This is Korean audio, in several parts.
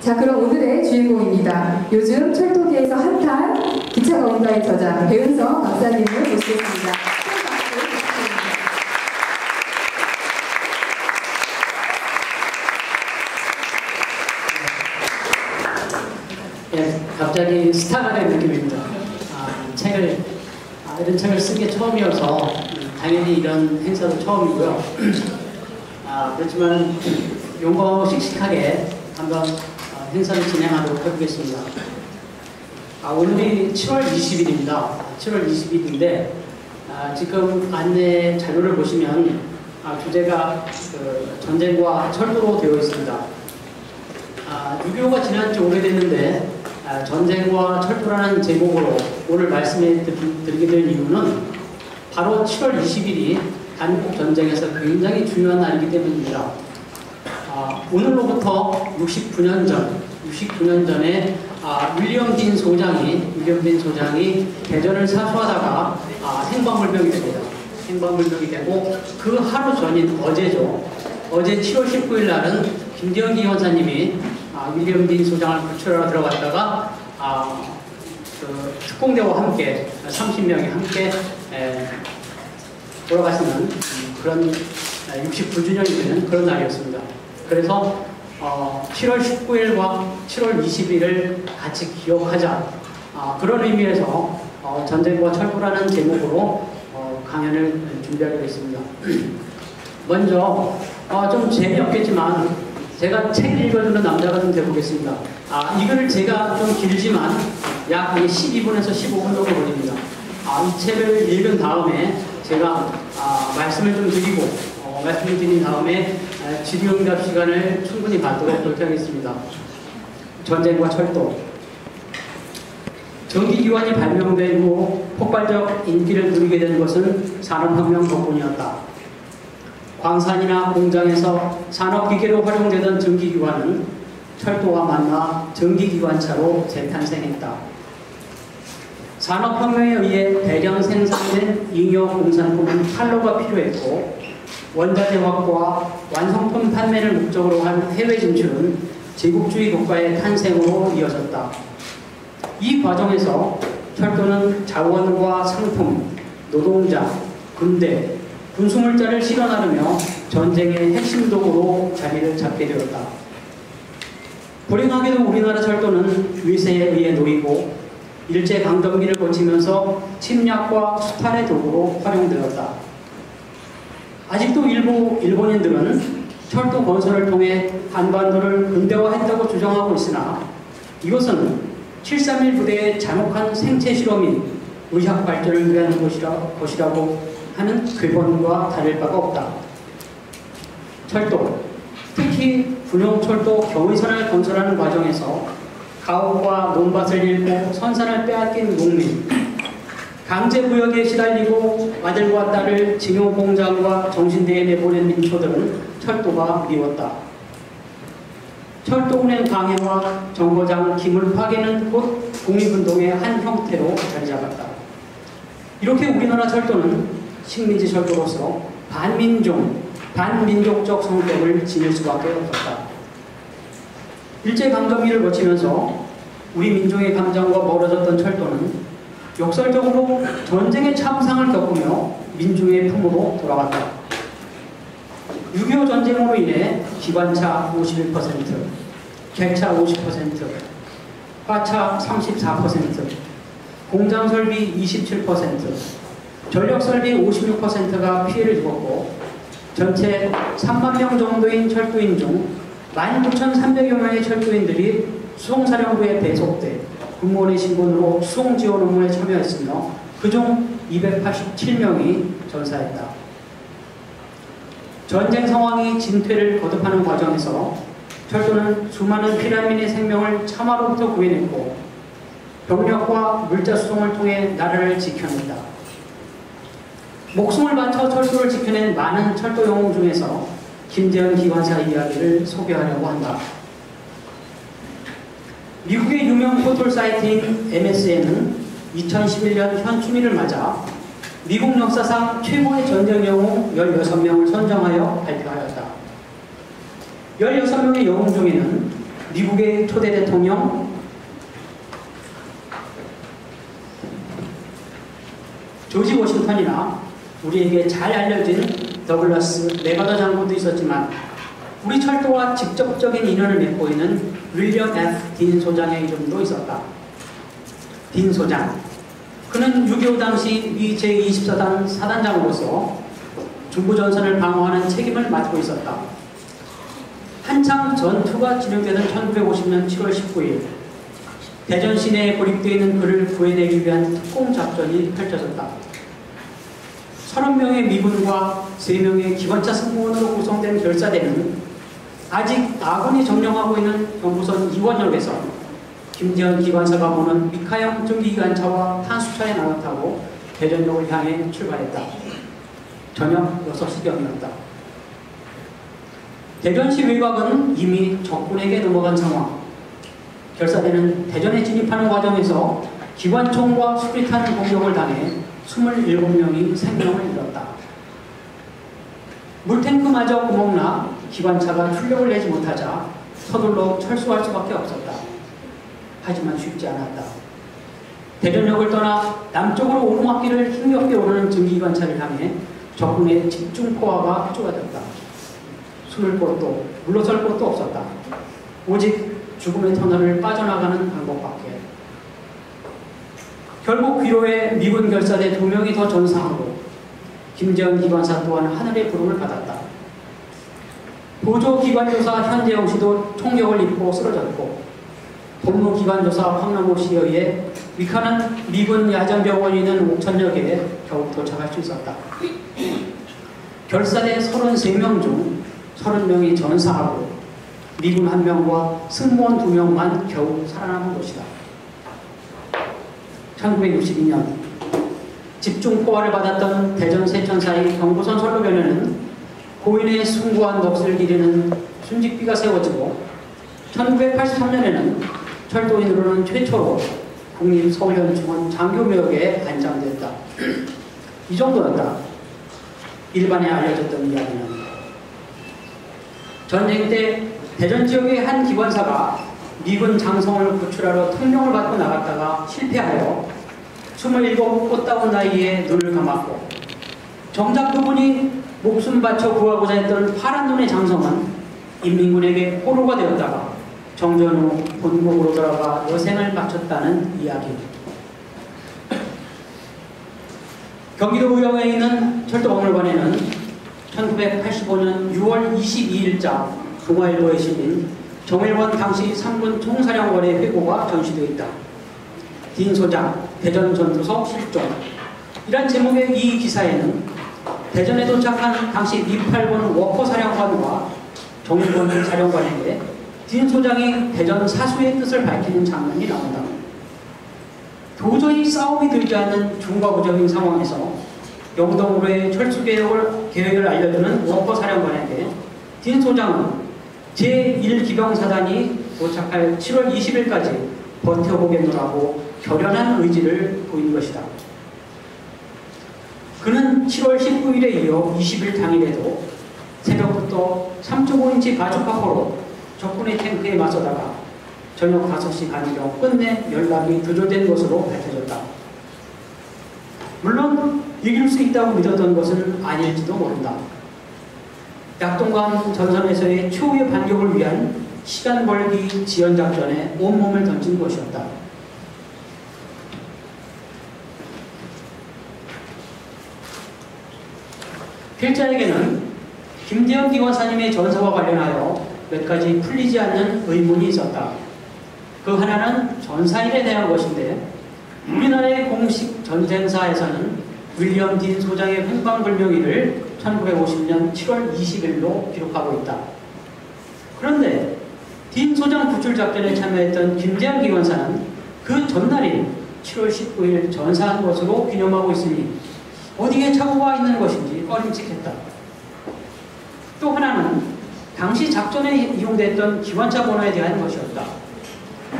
자, 그럼 오늘의 주인공입니다. 요즘 철도계에서 핫한 기차가 온다의 저자 배은서 박사님을 모시겠습니다. 예, 갑자기 스타가 된 느낌입니다. 이런 책을 쓴 게 처음이어서 당연히 이런 행사도 처음이고요. 그렇지만 용감하고 씩씩하게 한번 행사를 진행하도록 해보겠습니다. 오늘이 7월 20일입니다. 7월 20일인데 지금 안내 자료를 보시면 주제가 전쟁과 철도로 되어 있습니다. 6.25가 지난 지 오래됐는데 전쟁과 철도라는 제목으로 오늘 말씀을 드리게 된 이유는 바로 7월 20일이 한국 전쟁에서 굉장히 중요한 날이기 때문입니다. 오늘로부터 69년 전에 윌리엄 딘 소장이 대전을 사수하다가 행방불명이 됩니다. 행방불명이 되고 그 하루 전인 어제죠. 어제 7월 19일 날은 김대현 기관사님이 윌리엄 딘 소장을 구출하러 들어갔다가 특공대와 함께 30명이 함께 돌아가시는 그런 69주년이 되는 그런 날이었습니다. 그래서 7월 19일과 7월 20일을 같이 기억하자, 그런 의미에서 전쟁과 철도라는 제목으로 강연을 준비하기로 했습니다. 먼저 좀 재미없겠지만 제가 책을 읽어주는 남자가 좀 되어보겠습니다. 이 글을 제가 좀 길지만 약 12분에서 15분 정도 걸립니다. 이 책을 읽은 다음에 제가 말씀을 좀 드리고 말씀을 드린 다음에 질의응답 시간을 충분히 갖도록 그렇게 하겠습니다. 전쟁과 철도. 전기기관이 발명된 후 폭발적 인기를 누리게 된 것은 산업혁명 덕분이었다. 광산이나 공장에서 산업기계로 활용되던 전기기관은 철도와 만나 전기기관차로 재탄생했다. 산업혁명에 의해 대량 생산된 잉여 공산품은 판로가 필요했고 원자재 확보와 완성품 판매를 목적으로 한 해외 진출은 제국주의 국가의 탄생으로 이어졌다. 이 과정에서 철도는 자원과 상품, 노동자, 군대, 군수물자를 실어 나르며 전쟁의 핵심 도구로 자리를 잡게 되었다. 불행하게도 우리나라 철도는 위세에 의해 놓이고 일제강점기를 거치면서 침략과 수탈의 도구로 활용되었다. 아직도 일부 일본인들은 철도 건설을 통해 한반도를 근대화했다고 주장하고 있으나 이것은 731 부대의 잔혹한 생체 실험이 의학 발전을 위한 것이라고 하는 궤변과 다를 바가 없다. 철도, 특히 군용철도 경의선을 건설하는 과정에서 가옥과 논밭을 잃고 선산을 빼앗긴 농민, 강제무역에 시달리고 아들과 딸을 징용공장과 정신대에 내보낸 민초들은 철도가 미웠다. 철도운행 강행과 정거장 기물 파괴는 곧 독립운동의 한 형태로 자리 잡았다. 이렇게 우리나라 철도는 식민지 철도로서 반민족적 성격을 지닐 수밖에 없었다. 일제강점기를 거치면서 우리 민족의 감정과 멀어졌던 철도는 역설적으로 전쟁의 참상을 겪으며 민중의 품으로 돌아갔다. 6.25 전쟁으로 인해 기관차 51%, 객차 50%, 화차 34%, 공장설비 27%, 전력설비 56%가 피해를 입었고 전체 3만 명 정도인 철도인 중 19,300여 명의 철도인들이 수송사령부에 배속돼 군무원의 신분으로 수송지원 업무에 참여했으며 그중 287명이 전사했다. 전쟁 상황이 진퇴를 거듭하는 과정에서 철도는 수많은 피난민의 생명을 참화로부터 구해냈고 병력과 물자 수송을 통해 나라를 지켜냈다. 목숨을 바쳐 철도를 지켜낸 많은 철도 영웅 중에서 김대현 기관사 이야기를 소개하려고 한다. 미국의 유명 포털 사이트인 MSN은 2011년 현충일을 맞아 미국 역사상 최고의 전쟁 영웅 16명을 선정하여 발표하였다. 16명의 영웅 중에는 미국의 초대 대통령 조지 워싱턴이나 우리에게 잘 알려진 더글라스 맥아더 장군도 있었지만 우리 철도와 직접적인 인연을 맺고 있는 윌리엄 F. 딘 소장의 이름도 있었다. 딘 소장. 그는 6.25 당시 미 제24단 사단장으로서 중부전선을 방어하는 책임을 맡고 있었다. 한창 전투가 진행되던 1950년 7월 19일 대전 시내에 고립되어 있는 그를 구해내기 위한 특공 작전이 펼쳐졌다. 30명의 미군과 3명의 기관차 승무원으로 구성된 결사대는 아직 아군이 점령하고 있는 경부선 이원역에서 김재현 기관사가 보는 미카형 전기기관차와 탄수차에 나타나고 대전역을 향해 출발했다. 저녁 6시경이었다. 대전시 외곽은 이미 적군에게 넘어간 상황. 결사대는 대전에 진입하는 과정에서 기관총과 수리탄 공격을 당해 27명이 생명을 잃었다. 물탱크마저 구멍나 기관차가 출력을 내지 못하자 서둘러 철수할 수밖에 없었다. 하지만 쉽지 않았다. 대전역을 떠나 남쪽으로 오르막길을 힘겹게 오르는 전기기관차를 향해 적군의 집중포화가 쏟아졌다. 숨을 곳도 물러설 곳도 없었다. 오직 죽음의 터널을 빠져나가는 방법밖에. 결국 귀로의 미군 결사대 2명이 더 전사하고 김재현 기관사 또한 하늘의 부름을 받았다. 보조 기관조사 현재영 씨도 총격을 입고 쓰러졌고 본무 기관조사 황남호 씨에 의해 위카는 미군 야전병원이 있는 옥천역에 겨우 도착할 수 있었다. 결사대 33명 중 30명이 전사하고 미군 1명과 승무원 2명만 겨우 살아남은 것이다. 1962년 집중포화를 받았던 대전 세천 사이 경부선 선로변에는 고인의 숭고한 넋을 기리는 순직비가 세워지고 1983년에는 철도인으로는 최초로 국립서울현충원 장교묘역에 안장됐다. 이 정도였다. 일반에 알려졌던 이야기는. 전쟁 때 대전 지역의 한 기관사가 미군 장성을 구출하러 특명을 받고 나갔다가 실패하여 27 꽃다운 나이에 눈을 감았고 정작 그분이 목숨 바쳐 구하고자 했던 파란 눈의 장성은 인민군에게 포로가 되었다가 정전 후 본국으로 돌아가 여생을 마쳤다는 이야기. 경기도 의령에 있는 철도박물관에는 1985년 6월 22일자 동아일보에 실린 정일원 당시 3군 총사령관의 회고가 전시되어 있다. 딘 소장, 대전 전투서 실종. 이란 제목의 이 기사에는 대전에 도착한 당시 미8군 워커 사령관과 정일원 사령관에게 딘 소장이 대전 사수의 뜻을 밝히는 장면이 나온다. 도저히 싸움이 들지 않는 중과부적인 상황에서 영동으로의 철수 계획을 알려주는 워커 사령관에게 딘 소장은 제1기병사단이 도착할 7월 20일까지 버텨보겠노라고 결연한 의지를 보인 것이다. 그는 7월 19일에 이어 20일 당일에도 새벽부터 3.5인치 바주카포로 적군의 탱크에 맞서다가 저녁 5시 간경 끝내 연락이 두절된 것으로 밝혀졌다. 물론 이길 수 있다고 믿었던 것은 아닐지도 모른다. 약동강 전선에서의 최후의 반격을 위한 시간 벌기 지연작전에 온몸을 던진 것이었다. 필자에게는 김재현 기관사님의 전사와 관련하여 몇 가지 풀리지 않는 의문이 있었다. 그 하나는 전사일에 대한 것인데 우리나라의 공식 전쟁사에서는 윌리엄 딘 소장의 행방불명일을 1950년 7월 20일로 기록하고 있다. 그런데 딘 소장 구출작전에 참여했던 김재현 기관사는 그 전날인 7월 19일 전사한 것으로 기념하고 있으니 어디에 착오가 있는 것인지 꺼림칙했다. 또 하나는 당시 작전에 이용됐던 기관차 번호에 대한 것이었다.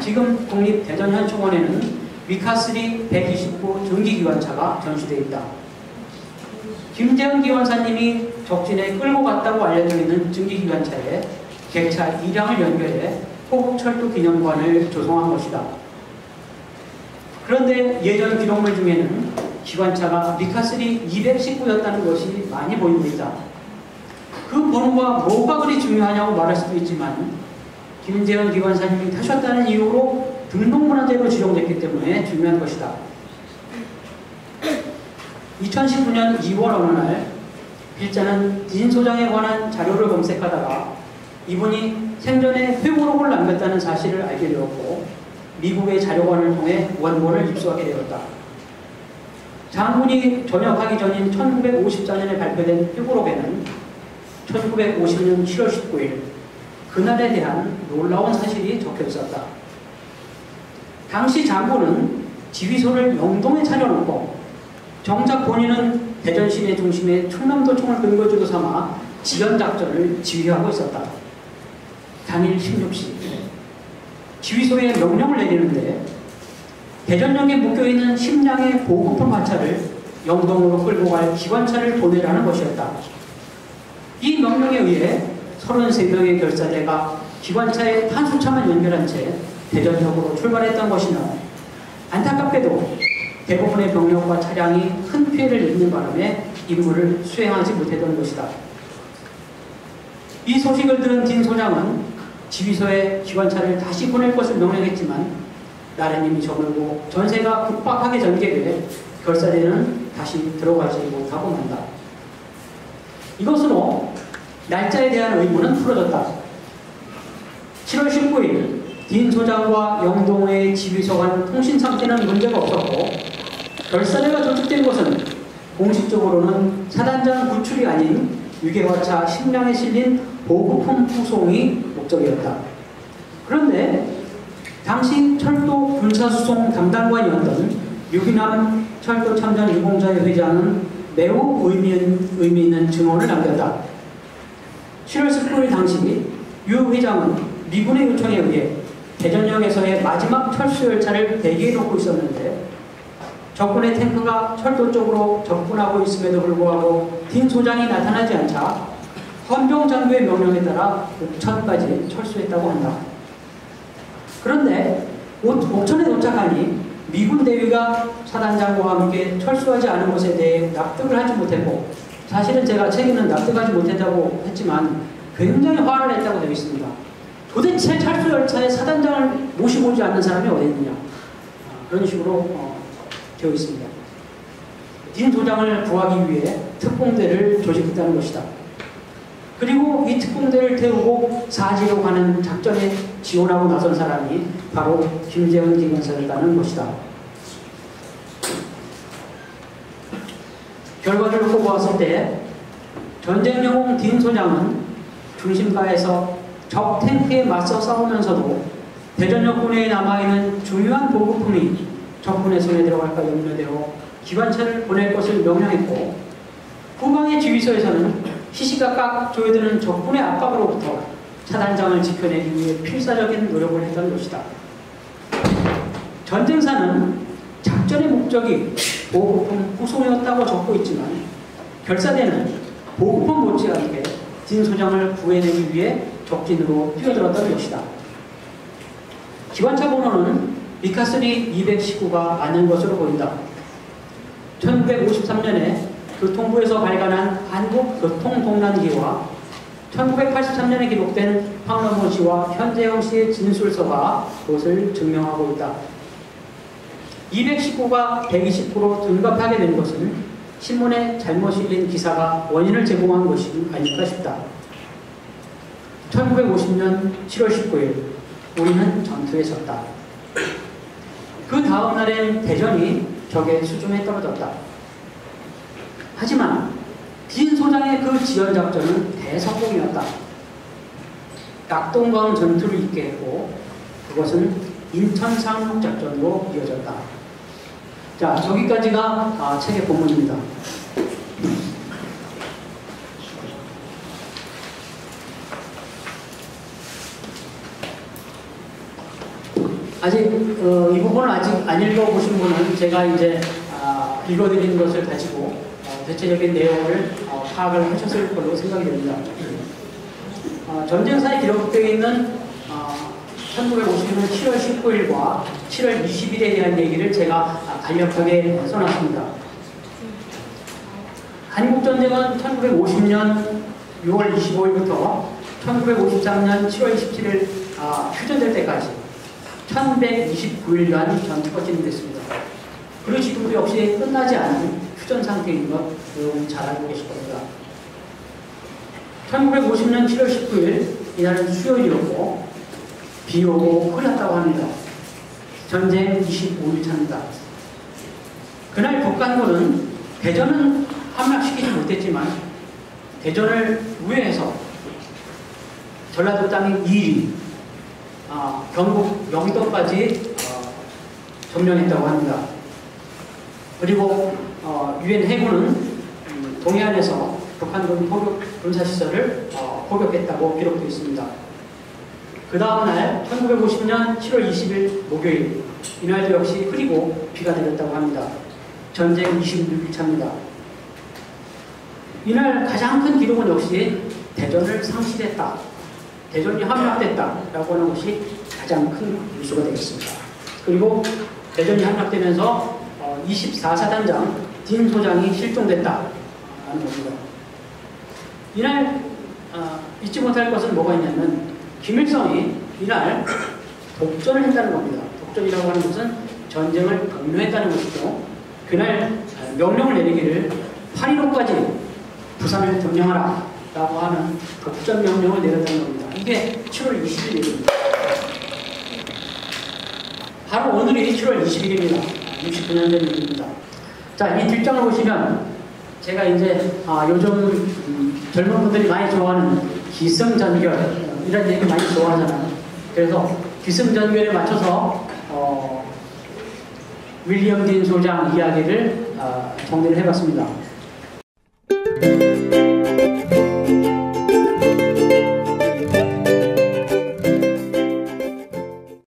지금 국립대전현충원에는 미카3 129 전기기관차가 전시되어 있다. 김재현 기원사님이 적진에 끌고 갔다고 알려져 있는 증기기관차에 객차 2량을 연결해 호국철도 기념관을 조성한 것이다. 그런데 예전 기록물 중에는 기관차가 미카3 219였다는 것이 많이 보입니다. 그 번호가 뭐가 그리 중요하냐고 말할 수도 있지만 김재현 기관사님이 타셨다는 이유로 등록문화재로 지정됐기 때문에 중요한 것이다. 2019년 2월 어느 날 필자는 딘 소장에 관한 자료를 검색하다가 이분이 생전에 회고록을 남겼다는 사실을 알게 되었고 미국의 자료관을 통해 원본을 입수하게 되었다. 장군이 전역하기 전인 1954년에 발표된 회고록에는 1950년 7월 19일 그날에 대한 놀라운 사실이 적혀 있었다. 당시 장군은 지휘소를 영동에 차려놓고 정작 본인은 대전 시내 중심에 충남도청을 근거지로 삼아 지연작전을 지휘하고 있었다. 당일 16시 지휘소에 명령을 내리는데 대전역에 묶여있는 10량의 보급품 마차를 영동으로 끌고 갈 기관차를 보내라는 것이었다. 이 명령에 의해 33명의 결사대가 기관차에 탄수차만 연결한 채 대전역으로 출발했던 것이며 안타깝게도 대부분의 병력과 차량이 큰 피해를 입는 바람에 임무를 수행하지 못했던 것이다. 이 소식을 들은 딘 소장은 지휘소에 기관차를 다시 보낼 것을 명령했지만 날은 이미 저물고 전세가 급박하게 전개돼 결사대는 다시 들어가지 못하고 만다. 이것으로 날짜에 대한 의문은 풀어졌다. 7월 19일 딘 소장과 영동의 지휘소 간 통신 상태는 문제가 없었고 결사대가 조직된 것은 공식적으로는 사단장 구출이 아닌 유계화차 10량에 실린 보급품 후송이 목적이었다. 그런데 당시 철도 군사수송 담당관이었던 유기남 철도참전 유공자의 회장은 매우 의미 있는 증언을 남겼다. 7월 19일 당시 유 회장은 미군의 요청에 의해 대전역에서의 마지막 철수열차를 대기해놓고 있었는데 적군의 탱크가 철도 쪽으로 접근하고 있음에도 불구하고 딘 소장이 나타나지 않자 헌병 장교의 명령에 따라 옥천까지 철수했다고 한다. 그런데 옥천에 도착하니 미군 대위가 사단장과 함께 철수하지 않은 것에 대해 납득을 하지 못했고 사실은 제가 책에는 납득하지 못했다고 했지만 굉장히 화를 냈다고 되어 있습니다. 도대체 철수열차에 사단장을 모시고 오지 않는 사람이 어디 있느냐 그런 식으로 되어 있습니다. 딘 소장을 구하기 위해 특공대를 조직했다는 것이다. 그리고 이 특공대를 태우고 사지로 가는 작전에 지원하고 나선 사람이 바로 김재현 기관사였다는 것이다. 결과를 놓고 보았을 때 전쟁 영웅 딘 소장은 중심가에서 적 탱크에 맞서 싸우면서도 대전역 군내에 남아있는 중요한 보급품이 적군의 손에 들어갈까 염려되어 기관차를 보낼 것을 명령했고 후방의 지휘소에서는 시시각각 조여드는 적군의 압박으로부터 차단장을 지켜내기 위해 필사적인 노력을 했던 것이다. 전쟁사는 작전의 목적이 보급품 후송이었다고 적고 있지만 결사대는 보급품 못지않게 딘 소장을 구해내기 위해 적진으로 뛰어들었던 것이다. 기관차 번호는 미카3 219가 맞는 것으로 보인다. 1953년에 교통부에서 발간한 한국교통동란기와 1983년에 기록된 황남호 씨와 현재영 씨의 진술서가 그것을 증명하고 있다. 219가 120% 둔갑하게 된 것은 신문에 잘못 실린 기사가 원인을 제공한 것이 아닐까 싶다. 1950년 7월 19일 우리는 전투에 졌다. 그 다음 날엔 대전이 적의 수중에 떨어졌다. 하지만 딘 소장의 그 지연작전은 대성공이었다. 낙동강 전투를 있게 했고 그것은 인천 상륙작전으로 이어졌다. 자, 저기까지가 책의 본문입니다. 아직 이 부분을 아직 안 읽어보신 분은 제가 이제 읽어드리는 것을 가지고 대체적인 내용을 파악을 하셨을 걸로 생각이 됩니다. 전쟁사에 기록되어 있는 1950년 7월 19일과 7월 20일에 대한 얘기를 제가 간략하게 써놨습니다. 한국전쟁은 1950년 6월 25일부터 1953년 7월 27일 휴전될 때까지 1129일간 전투가 진행됐습니다. 그리고 지금도 역시 끝나지 않은 휴전 상태인 것 여러분 잘 알고 계실 겁니다. 1950년 7월 19일 이날은 수요일이었고 비 오고 흐렸다고 합니다. 전쟁 25일 차입니다. 그날 북한군은 대전은 함락시키지 못했지만 대전을 우회해서 전라도 땅인 이리, 경북 영도까지 점령했다고 합니다. 그리고 유엔 해군은 동해안에서 북한군 포격 군사시설을 포격했다고 기록되어 있습니다. 그 다음날 1950년 7월 20일 목요일, 이날도 역시 흐리고 비가 내렸다고 합니다. 전쟁 26일차입니다. 이날 가장 큰 기록은 역시 대전을 상실했다, 대전이 함락됐다 라고 하는 것이 가장 큰 뉴스가 되겠습니다. 그리고 대전이 함락되면서 24사단장 딘 소장이 실종됐다 라는 겁니다. 이날 잊지 못할 것은 뭐가 있냐면 김일성이 이날 독전을 했다는 겁니다. 독전이라고 하는 것은 전쟁을 독려했다는 것이죠. 그날 명령을 내리기를 8.15까지 부산을 점령하라 라고 하는 독전 명령을 내렸다는 겁니다. 이게 7월 20일입니다. 바로 오늘이 7월 20일입니다. 69년 전 일입니다. 자, 이 뒷장을 보시면 제가 이제 요즘 젊은 분들이 많이 좋아하는 기승전결 이런 얘기 많이 좋아하잖아요. 그래서 기승전결에 맞춰서 윌리엄 딘 소장 이야기를 정리를 해봤습니다.